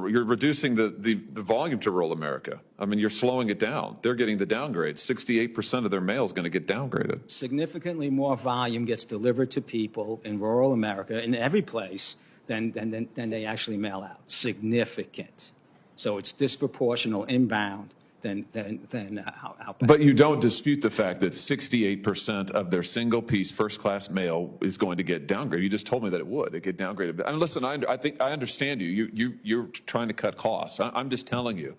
you're reducing the volume to rural America. I mean, you're slowing it down. They're getting the downgrades. 68% of their mail is going to get downgraded. Significantly more volume gets delivered to people in rural America, in every place, than they actually mail out. Significant. So it's disproportional inbound than outbound. But you don't dispute the fact that 68% of their single-piece first-class mail is going to get downgraded. You just told me that it would. It get downgraded. I mean, listen, I think I understand you. You're trying to cut costs. I'm just telling you.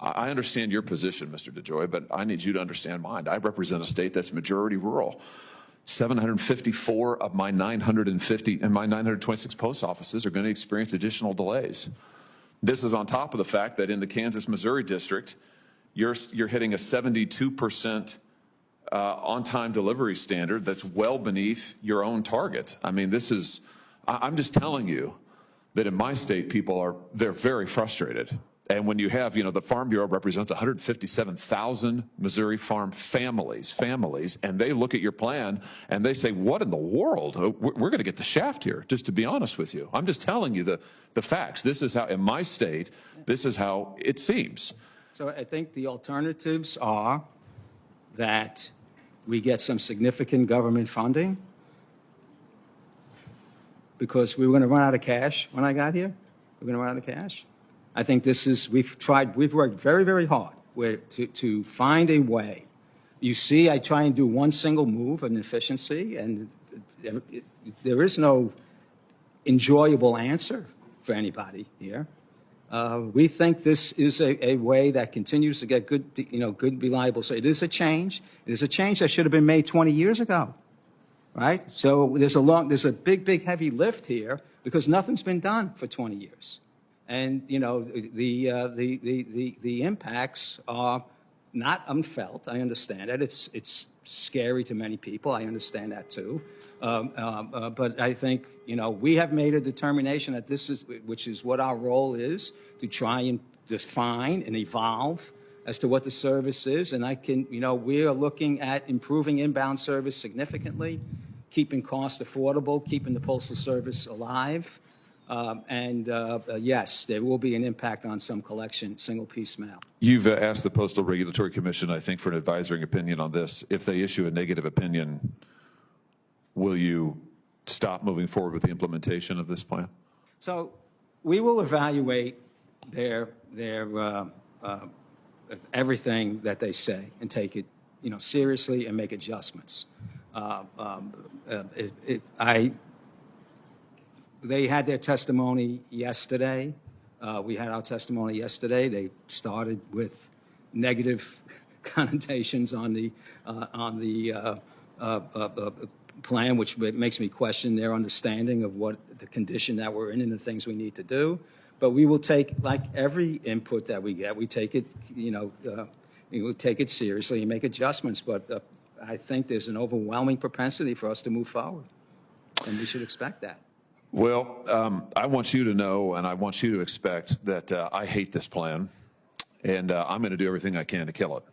I understand your position, Mr. DeJoy, but I need you to understand mine. I represent a state that's majority rural. 754 of my 950 and my 926 post offices are going to experience additional delays. This is on top of the fact that in the Kansas-Missouri district, you're hitting a 72% on-time delivery standard that's well beneath your own target. I mean, I'm just telling you that in my state, they're very frustrated. And when you have, the Farm Bureau represents 157,000 Missouri farm families, and they look at your plan and they say, what in the world? We're going to get the shaft here, just to be honest with you. I'm just telling you the facts. This is how, in my state, this is how it seems. So I think the alternatives are that we get some significant government funding, because we were going to run out of cash when I got here. We're going to run out of cash. I think we've worked very, very hard to find a way. You see, I try and do one single move of efficiency, and there is no enjoyable answer for anybody here. We think this is a way that continues to get good, reliable. So it is a change. It is a change that should have been made 20 years ago, right? So there's a big, heavy lift here because nothing's been done for 20 years. And, the impacts are not unfelt. I understand that. It's scary to many people. I understand that too. But I think, we have made a determination that which is what our role is, to try and define and evolve as to what the service is. And we are looking at improving inbound service significantly, keeping costs affordable, keeping the Postal Service alive. Yes, there will be an impact on some collection, single-piece mail. You've asked the Postal Regulatory Commission, I think, for an advisory opinion on this. If they issue a negative opinion, will you stop moving forward with the implementation of this plan? So we will evaluate their everything that they say and take it, seriously and make adjustments. They had their testimony yesterday. We had our testimony yesterday. They started with negative connotations on the plan, which makes me question their understanding of what the condition that we're in and the things we need to do. But we will take, like every input that we get, we take it, we will take it seriously and make adjustments. But I think there's an overwhelming propensity for us to move forward, and we should expect that. Well, I want you to know, and I want you to expect that I hate this plan, and I'm going to do everything I can to kill it.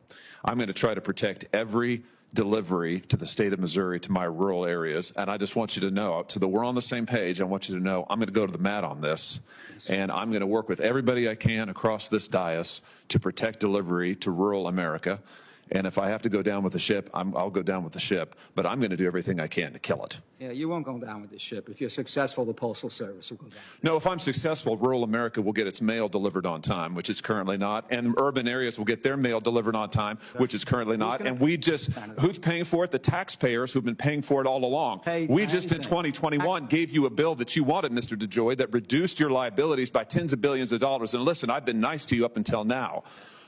I'm going to try to protect every delivery to the state of Missouri, to my rural areas, and I just want you to know, we're on the same page, I want you to know I'm going to go to the mat on this, and I'm going to work with everybody I can across this dais to protect delivery to rural America. And if I have to go down with the ship, I'll go down with the ship. But I'm going to do everything I can to kill it. Yeah, you won't go down with the ship. If you're successful, the Postal Service will go down. No, if I'm successful, rural America will get its mail delivered on time, which it's currently not. And urban areas will get their mail delivered on time, which is currently not. And who's paying for it? The taxpayers who've been paying for it all along. We just in 2021 gave you a bill that you wanted, Mr. DeJoy, that reduced your liabilities by tens of billions of dollars. And listen, I've been nice to you up until now.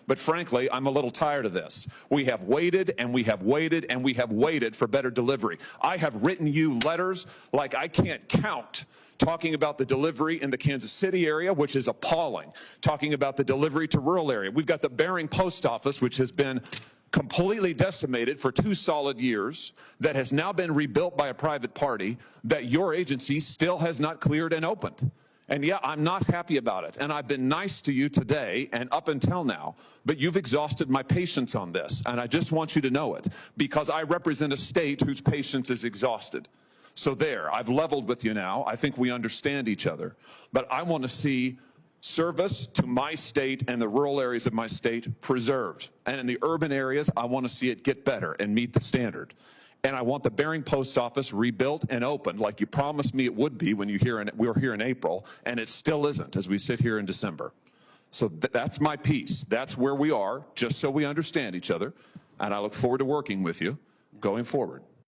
But frankly, I'm a little tired of this. We have waited and we have waited and we have waited for better delivery. I have written you letters like I can't count, talking about the delivery in the Kansas City area, which is appalling, talking about the delivery to rural area. We've got the Bering Post Office, which has been completely decimated for 2 solid years, that has now been rebuilt by a private party, that your agency still has not cleared and opened. And yeah, I'm not happy about it. And I've been nice to you today and up until now, but you've exhausted my patience on this. And I just want you to know it, because I represent a state whose patience is exhausted. So there, I've leveled with you now. I think we understand each other. But I want to see service to my state and the rural areas of my state preserved. And in the urban areas, I want to see it get better and meet the standard. And I want the Bering Post Office rebuilt and opened like you promised me it would be when we were here in April, and it still isn't as we sit here in December. So that's my piece. That's where we are, just so we understand each other. And I look forward to working with you going forward.